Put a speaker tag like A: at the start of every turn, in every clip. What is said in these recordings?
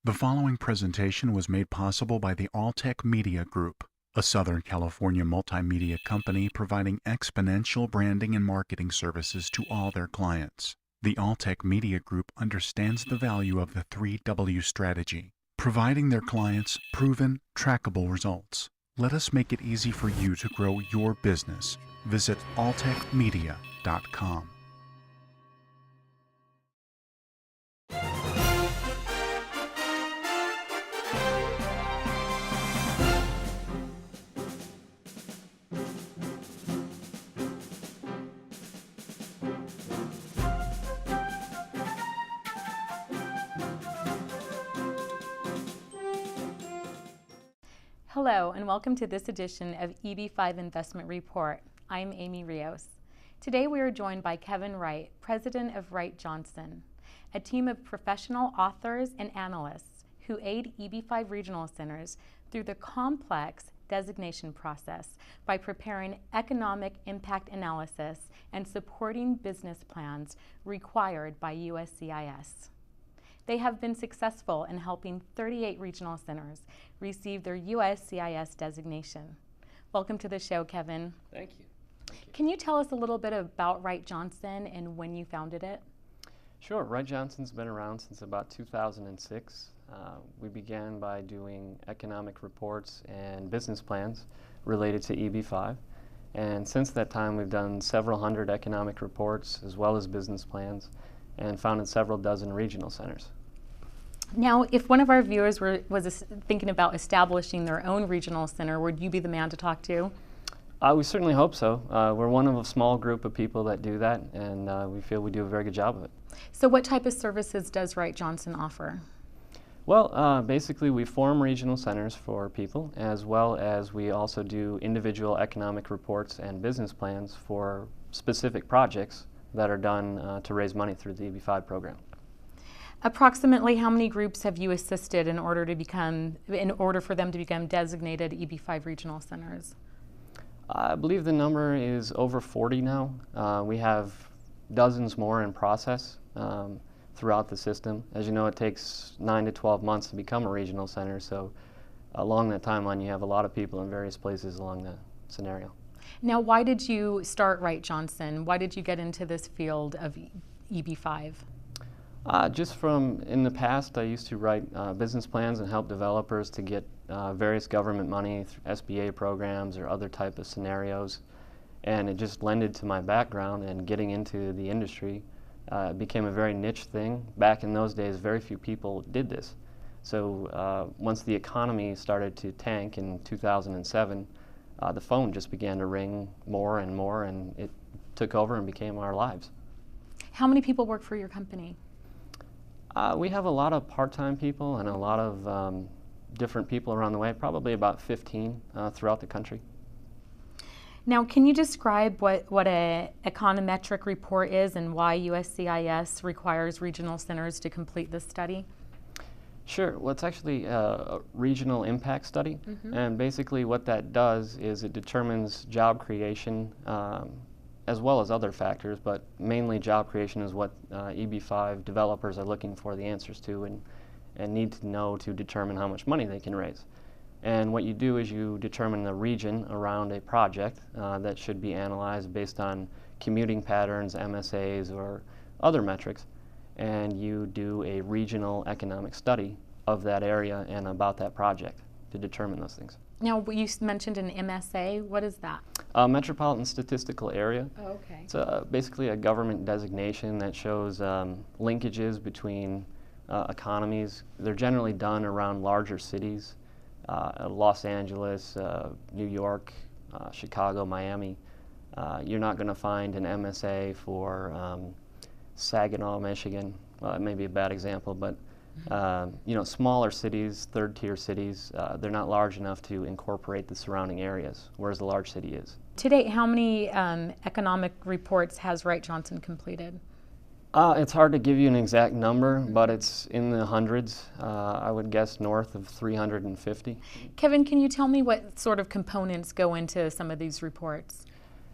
A: The following presentation was made possible by the Alltech Media Group, a Southern California multimedia company providing exponential branding and marketing services to all their clients. The Alltech Media Group understands the value of the 3W strategy, providing their clients proven, trackable results. Let us make it easy for you to grow your business. Visit alltechmedia.com.
B: Hello, and welcome to this edition of EB5 Investment Report. I'm Amy Rios. Today we are joined by Kevin Wright, president of Wright Johnson, a team of professional authors and analysts who aid EB5 regional centers through the complex designation process by preparing economic impact analysis and supporting business plans required by USCIS. They have been successful in helping 38 regional centers receive their USCIS designation. Welcome to the show, Kevin.
C: Thank you.
B: Can you tell us a little bit about Wright Johnson and when you founded it?
C: Sure. Wright Johnson's been around since about 2006. We began by doing economic reports and business plans related to EB5. And since that time, we've done several hundred economic reports as well as business plans and founded several dozen regional centers.
B: Now, if one of our viewers was thinking about establishing their own regional center, would you be the man to talk to?
C: We certainly hope so. We're one of a small group of people that do that, and we feel we do a very good job of it.
B: So what type of services does Wright Johnson offer?
C: Well, basically we form regional centers for people, as well as we also do individual economic reports and business plans for specific projects that are done to raise money through the EB5 program.
B: Approximately how many groups have you assisted in order for them to become designated EB5 regional centers?
C: I believe the number is over 40 now. We have dozens more in process throughout the system. As you know, it takes 9 to 12 months to become a regional center, so along that timeline you have a lot of people in various places along the scenario.
B: Now, why did you start Wright Johnson? Why did you get into this field of EB5?
C: Just from in the past, I used to write business plans and help developers to get various government money, SBA programs or other type of scenarios. And it just lended to my background, and getting into the industry became a very niche thing. Back in those days, very few people did this. So once the economy started to tank in 2007, the phone just began to ring more and more, and it took over and became our lives.
B: How many people work for your company?
C: We have a lot of part-time people and a lot of different people around the way, probably about 15 throughout the country.
B: Now, can you describe what an econometric report is and why USCIS requires regional centers to complete this study?
C: Sure. Well, it's actually a regional impact study, and basically what that does is it determines job creation as well as other factors, but mainly job creation is what EB5 developers are looking for the answers to and need to know to determine how much money they can raise. And what you do is you determine the region around a project that should be analyzed based on commuting patterns, MSAs, or other metrics, and you do a regional economic study of that area and about that project to determine those things.
B: Now, you mentioned an MSA. What is that?
C: Metropolitan Statistical Area.
B: Oh, okay.
C: It's basically a government designation that shows linkages between economies. They're generally done around larger cities, Los Angeles, New York, Chicago, Miami. You're not going to find an MSA for Saginaw, Michigan. Well, it may be a bad example, but you know, smaller cities, third-tier cities, they're not large enough to incorporate the surrounding areas, whereas the large city is.
B: To date, how many economic reports has Wright Johnson completed?
C: It's hard to give you an exact number, but it's in the hundreds. I would guess north of 350.
B: Kevin, can you tell me what sort of components go into some of these reports?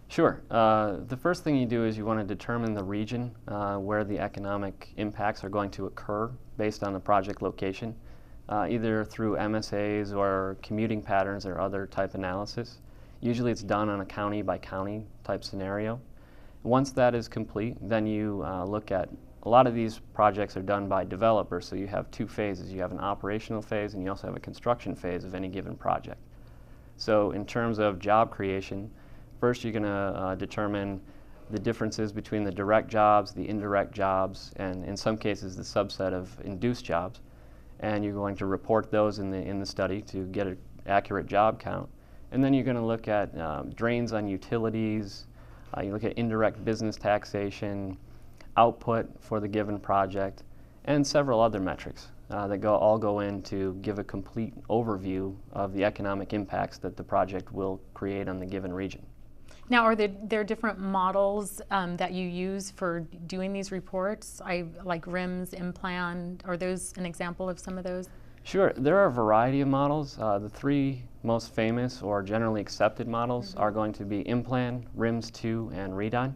C: Sure. The first thing you do is you want to determine the region where the economic impacts are going to occur based on the project location. either through MSAs or commuting patterns or other type analysis. Usually it's done on a county by county type scenario. Once that is complete, then you look at, a lot of these projects are done by developers, so you have two phases. You have an operational phase and you also have a construction phase of any given project. So in terms of job creation, first you're going to determine the differences between the direct jobs, the indirect jobs, and in some cases the subset of induced jobs. And you're going to report those in the study to get an accurate job count. And then you're going to look at drains on utilities, you look at indirect business taxation, output for the given project, and several other metrics that all go in to give a complete overview of the economic impacts that the project will create on the given region.
B: Now, are there different models that you use for doing these reports? Like RIMS, Implan, are those an example of some of those?
C: Sure, there are a variety of models. The three most famous or generally accepted models are going to be Implan, RIMS-2, and Redine.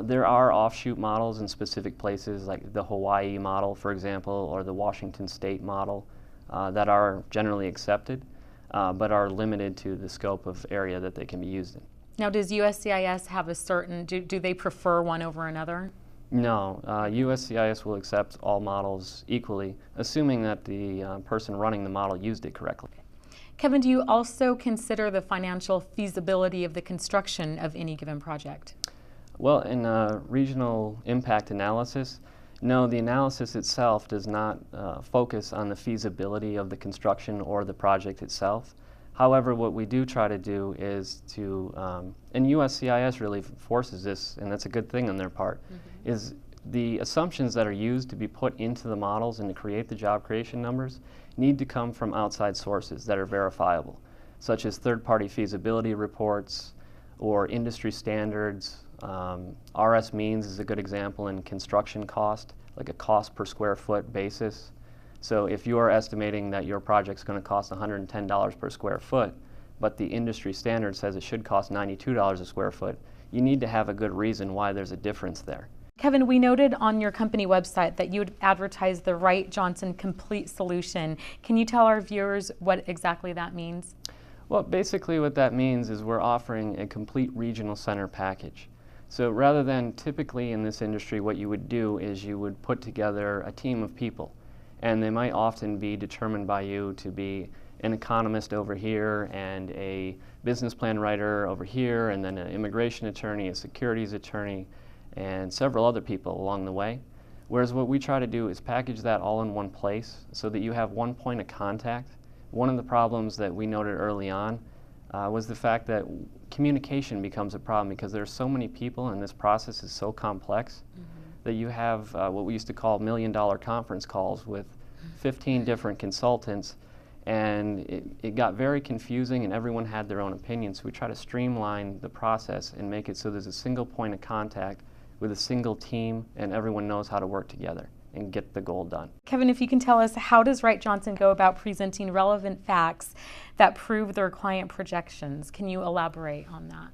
C: There are offshoot models in specific places like the Hawaii model, for example, or the Washington State model that are generally accepted, but are limited to the scope of area that they can be used in.
B: Now, does USCIS have a certain, do they prefer one over another?
C: No, USCIS will accept all models equally, assuming that the person running the model used it correctly.
B: Kevin, do you also consider the financial feasibility of the construction of any given project?
C: Well, in regional impact analysis, no, the analysis itself does not focus on the feasibility of the construction or the project itself. However, what we do try to do is to, and USCIS really forces this, and that's a good thing on their part, is the assumptions that are used to be put into the models and to create the job creation numbers need to come from outside sources that are verifiable, such as third-party feasibility reports or industry standards. RS means is a good example in construction cost, like a cost per square foot basis. So if you are estimating that your project's going to cost $110 per square foot, but the industry standard says it should cost $92 a square foot, you need to have a good reason why there's a difference there.
B: Kevin, we noted on your company website that you would advertise the Wright Johnson Complete Solution. Can you tell our viewers what exactly that means?
C: Well, basically what that means is we're offering a complete regional center package. So rather than typically in this industry, what you would do is you would put together a team of people. And they might often be determined by you to be an economist over here and a business plan writer over here, and then an immigration attorney, a securities attorney, and several other people along the way. Whereas what we try to do is package that all in one place so that you have one point of contact. One of the problems that we noted early on was the fact that communication becomes a problem because there are so many people and this process is so complex that you have what we used to call million-dollar conference calls with 15 different consultants, and it got very confusing and everyone had their own opinion. So we try to streamline the process and make it so there's a single point of contact with a single team and everyone knows how to work together and get the goal done.
B: Kevin, if you can tell us, how does Wright Johnson go about presenting relevant facts that prove their client projections? Can you elaborate on that?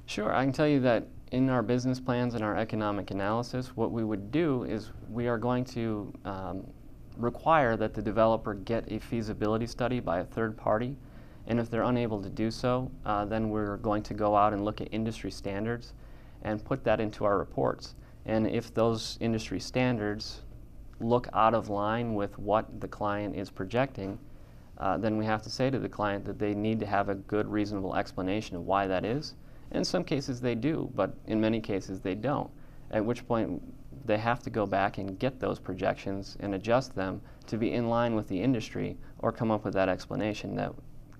C: Sure, I can tell you that in our business plans and our economic analysis, what we would do is we are going to require that the developer get a feasibility study by a third party. And if they're unable to do so, then we're going to go out and look at industry standards and put that into our reports. And if those industry standards look out of line with what the client is projecting, then we have to say to the client that they need to have a good, reasonable explanation of why that is. In some cases they do, but in many cases they don't, at which point they have to go back and get those projections and adjust them to be in line with the industry or come up with that explanation that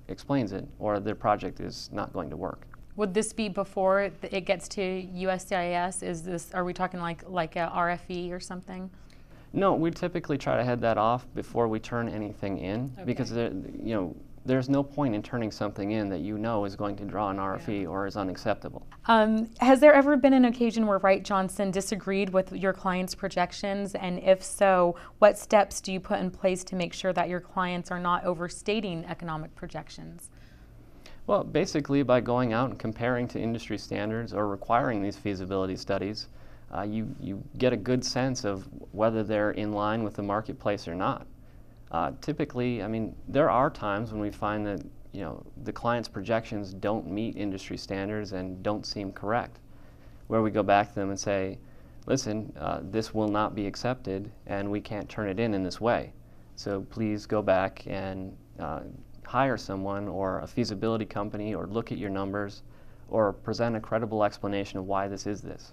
C: explains it, or their project is not going to work.
B: Would this be before it gets to USCIS? Are we talking like a RFE or something?
C: No, we typically try to head that off before we turn anything in, because there's no point in turning something in that you know is going to draw an RFE or is unacceptable.
B: Has there ever been an occasion where Wright Johnson disagreed with your client's projections? And if so, what steps do you put in place to make sure that your clients are not overstating economic projections?
C: Well, basically by going out and comparing to industry standards or requiring these feasibility studies, you get a good sense of whether they're in line with the marketplace or not. Typically, I mean, there are times when we find that the client's projections don't meet industry standards and don't seem correct, where we go back to them and say, listen, this will not be accepted and we can't turn it in this way. So please go back and hire someone or a feasibility company, or look at your numbers, or present a credible explanation of why this is this.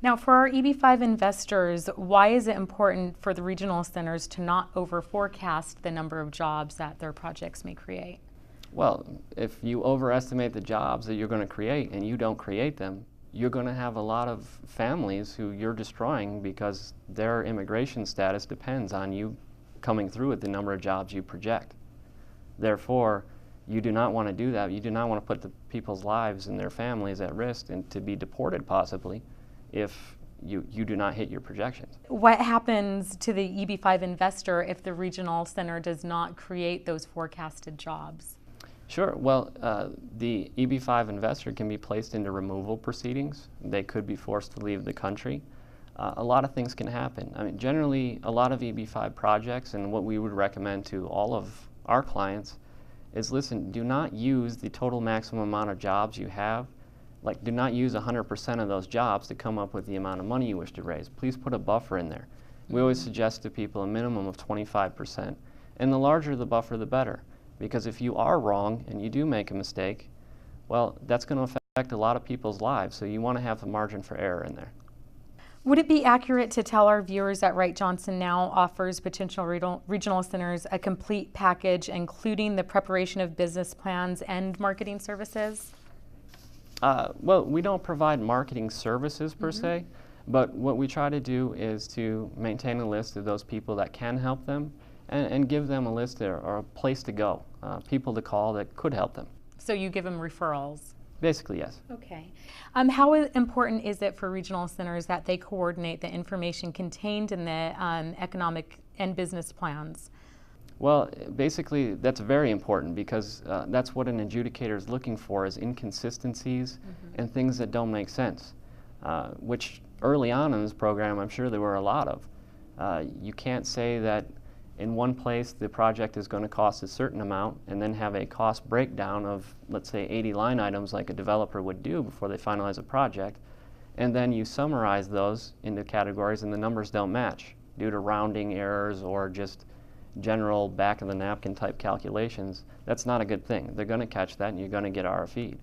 B: Now, for our EB5 investors, why is it important for the regional centers to not over-forecast the number of jobs that their projects may create?
C: Well, if you overestimate the jobs that you're going to create and you don't create them, you're going to have a lot of families who you're destroying because their immigration status depends on you coming through with the number of jobs you project. Therefore, you do not want to do that. You do not want to put the people's lives and their families at risk and to be deported possibly if you do not hit your projections.
B: What happens to the EB5 investor if the regional center does not create those forecasted jobs?
C: Sure. Well, the EB5 investor can be placed into removal proceedings. They could be forced to leave the country. A lot of things can happen. I mean, generally, a lot of EB5 projects, and what we would recommend to all of our clients is, listen, do not use the total maximum amount of jobs you have. Like, do not use 100% of those jobs to come up with the amount of money you wish to raise. Please put a buffer in there. We always suggest to people a minimum of 25%. And the larger the buffer, the better. Because if you are wrong and you do make a mistake, well, that's going to affect a lot of people's lives. So you want to have a margin for error in there.
B: Would it be accurate to tell our viewers that Wright Johnson now offers potential regional centers a complete package, including the preparation of business plans and marketing services?
C: Well, we don't provide marketing services per se, but what we try to do is to maintain a list of those people that can help them and give them a list or a place to go, people to call that could help them.
B: So you give them referrals?
C: Basically, yes.
B: Okay. How important is it for regional centers that they coordinate the information contained in the economic and business plans?
C: Well, basically, that's very important because that's what an adjudicator is looking for, is inconsistencies and things that don't make sense, which early on in this program, I'm sure there were a lot of. You can't say that in one place the project is going to cost a certain amount and then have a cost breakdown of, let's say, 80 line items like a developer would do before they finalize a project, and then you summarize those into categories and the numbers don't match due to rounding errors or just general back-of-the-napkin type calculations. That's not a good thing. They're going to catch that and you're going to get RFE'd.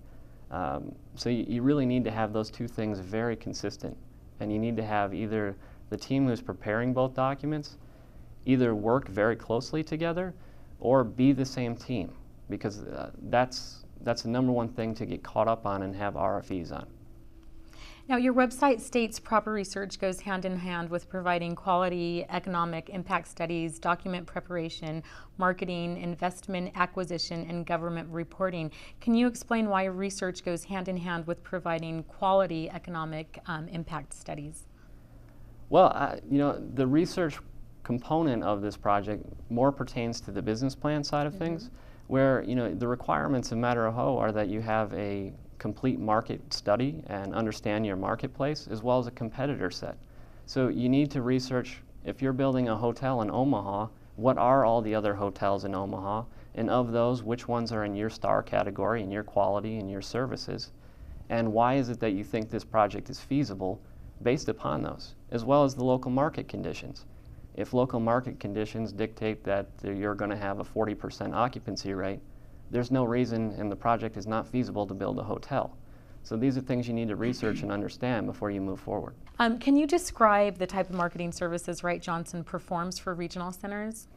C: So you really need to have those two things very consistent, and you need to have either the team who's preparing both documents either work very closely together or be the same team, because that's the number one thing to get caught up on and have RFEs on.
B: Now, your website states proper research goes hand in hand with providing quality economic impact studies, document preparation, marketing, investment acquisition, and government reporting. Can you explain why research goes hand in hand with providing quality economic impact studies?
C: Well, the research component of this project more pertains to the business plan side of things, where the requirements of Matter of Ho are that you have a complete market study and understand your marketplace as well as a competitor set. So you need to research, if you're building a hotel in Omaha, what are all the other hotels in Omaha, and of those, which ones are in your star category and your quality and your services, and why is it that you think this project is feasible based upon those, as well as the local market conditions. If local market conditions dictate that you're going to have a 40% occupancy rate, there's no reason, and the project is not feasible, to build a hotel. So these are things you need to research and understand before you move forward.
B: Can you describe the type of marketing services Wright Johnson performs for regional centers?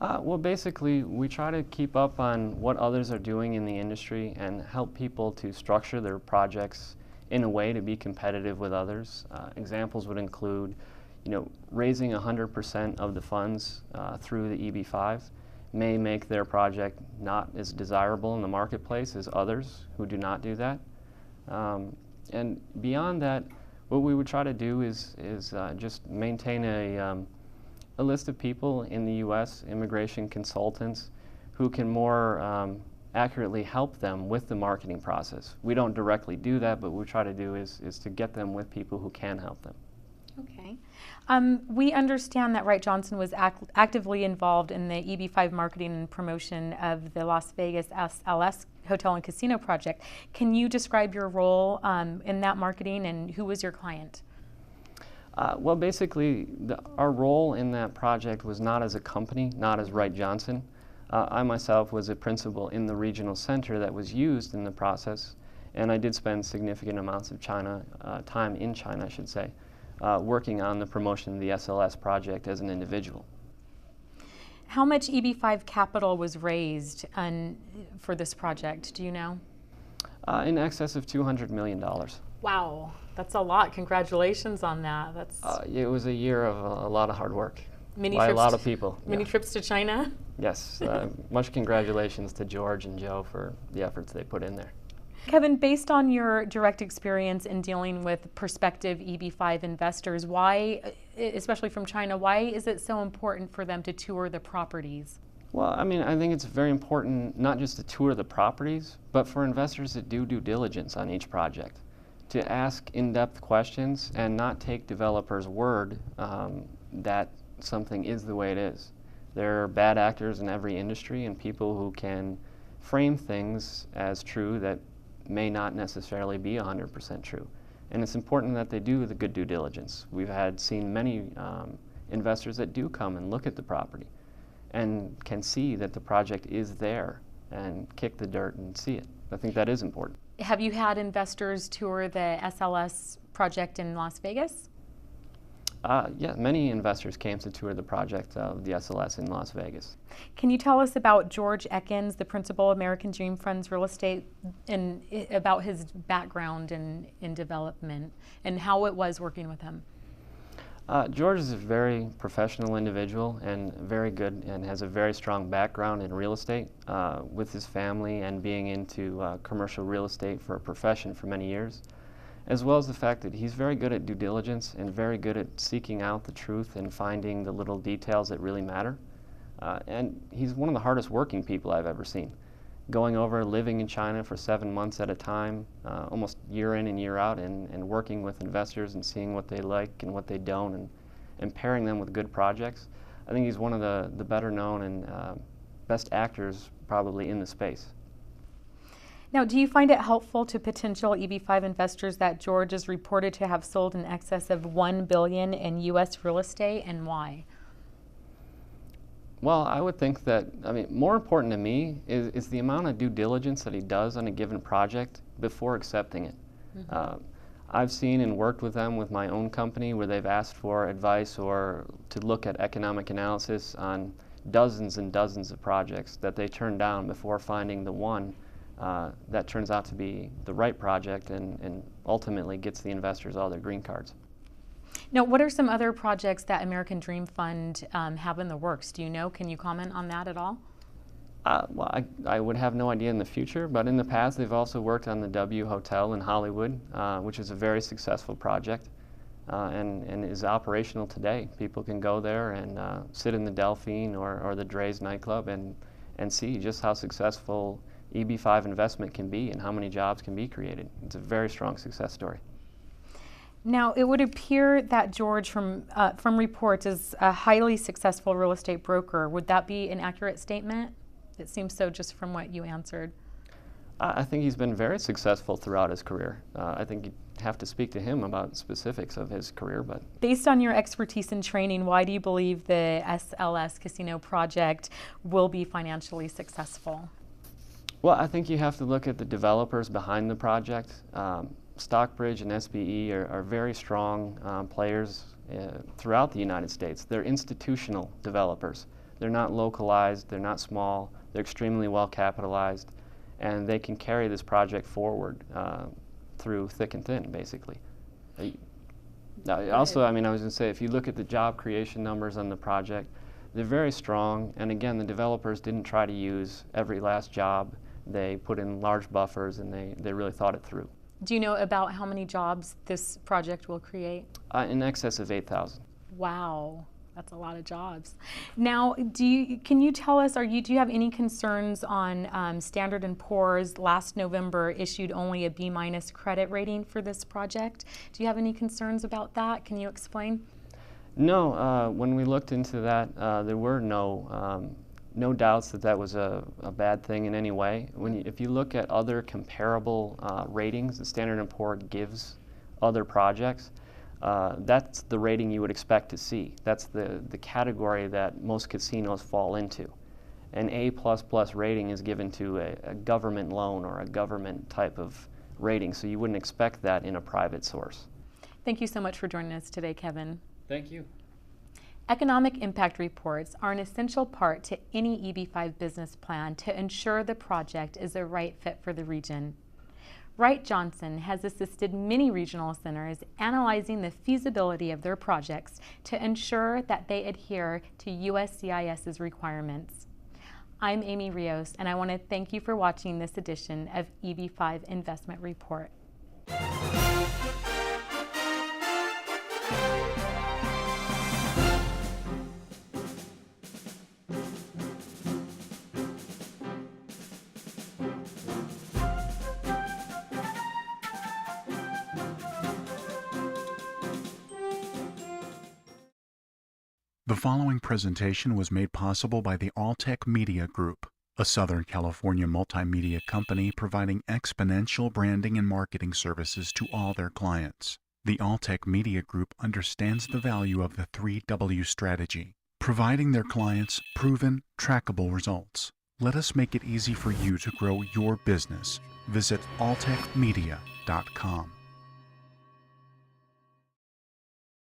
C: Well, basically, we try to keep up on what others are doing in the industry and help people to structure their projects in a way to be competitive with others. Examples would include raising 100% of the funds through the EB5 may make their project not as desirable in the marketplace as others who do not do that. And beyond that, what we would try to do is just maintain a list of people in the U.S., immigration consultants, who can more accurately help them with the marketing process. We don't directly do that, but what we try to do is to get them with people who can help them.
B: Okay. We understand that Wright Johnson was actively involved in the EB5 marketing and promotion of the Las Vegas SLS Hotel and Casino project. Can you describe your role in that marketing, and who was your client?
C: Well, basically, our role in that project was not as a company, not as Wright Johnson. I myself was a principal in the regional center that was used in the process, and I did spend significant amounts of time in China, I should say, working on the promotion of the SLS project as an individual.
B: How much EB5 capital was raised for this project? Do you know?
C: In excess of $200 million.
B: Wow, that's a lot. Congratulations on that.
C: It was a year of a lot of hard work
B: by
C: a lot of people.
B: Many trips to China?
C: Yes. Much congratulations to George and Joe for the efforts they put in there.
B: Kevin, based on your direct experience in dealing with prospective EB5 investors, why, especially from China, why is it so important for them to tour the properties?
C: Well, I mean, I think it's very important not just to tour the properties, but for investors to do due diligence on each project, to ask in-depth questions and not take developers' word that something is the way it is. There are bad actors in every industry and people who can frame things as true that may not necessarily be 100% true. And it's important that they do the good due diligence. We've seen many investors that do come and look at the property and can see that the project is there and kick the dirt and see it. I think that is important.
B: Have you had investors tour the SLS project in Las Vegas?
C: Yeah, many investors came to tour the project of the SLS in Las Vegas.
B: Can you tell us about George Ekans, the principal American Dream Fund's real estate, and about his background in development and how it was working with him?
C: George is a very professional individual and very good and has a very strong background in real estate with his family and being into commercial real estate for a profession for many years, as well as the fact that he's very good at due diligence and very good at seeking out the truth and finding the little details that really matter. And he's one of the hardest working people I've ever seen. Going over, living in China for 7 months at a time, almost year in and year out, and working with investors and seeing what they like and what they don't, and pairing them with good projects. I think he's one of the better known and best actors probably in the space.
B: Now, do you find it helpful to potential EB5 investors that George is reported to have sold in excess of $1 billion in U.S. real estate, and why?
C: Well, I would think that, I mean, more important to me is the amount of due diligence that he does on a given project before accepting it. Mm-hmm. I've seen and worked with them with my own company where they've asked for advice or to look at economic analysis on dozens and dozens of projects that they turn down before finding the one that turns out to be the right project and ultimately gets the investors all their green cards.
B: Now, what are some other projects that American Dream Fund have in the works? Do you know? Can you comment on that at all?
C: Well, I would have no idea in the future, but in the past they've also worked on the W Hotel in Hollywood, which is a very successful project and is operational today. People can go there and sit in the Delphine or the Dre's nightclub and see just how successful EB5 investment can be and how many jobs can be created. It's a very strong success story.
B: Now, it would appear that George, from reports, is a highly successful real estate broker. Would that be an accurate statement? It seems so just from what you answered.
C: I think he's been very successful throughout his career. I think you'd have to speak to him about specifics of his career. But
B: based on your expertise and training, why do you believe the SLS Casino project will be financially successful?
C: Well, I think you have to look at the developers behind the project. Stockbridge and SBE are very strong players throughout the United States. They're institutional developers. They're not localized, they're not small, they're extremely well capitalized, and they can carry this project forward through thick and thin, basically. Also, I mean, I was going to say, if you look at the job creation numbers on the project, they're very strong, and again, the developers didn't try to use every last job. They put in large buffers, and they really thought it through.
B: Do you know about how many jobs this project will create?
C: In excess of 8,000.
B: Wow. That's a lot of jobs. Now, can you tell us, do you have any concerns on Standard & Poor's last November issued only a B- credit rating for this project? Do you have any concerns about that? Can you explain?
C: No, when we looked into that, there were no doubts that that was a bad thing in any way. If you look at other comparable ratings that Standard & Poor gives other projects, that's the rating you would expect to see. That's the category that most casinos fall into. An A++ rating is given to a government loan or a government type of rating, so you wouldn't expect that in a private source.
B: Thank you so much for joining us today, Kevin.
C: Thank you.
B: Economic impact reports are an essential part to any EB5 business plan to ensure the project is a right fit for the region. Wright Johnson has assisted many regional centers analyzing the feasibility of their projects to ensure that they adhere to USCIS's requirements. I'm Amy Rios, and I want to thank you for watching this edition of EB5 Investment Report.
A: The following presentation was made possible by the Alltech Media Group, a Southern California multimedia company providing exponential branding and marketing services to all their clients. The Alltech Media Group understands the value of the 3W strategy, providing their clients proven, trackable results. Let us make it easy for you to grow your business. Visit alltechmedia.com.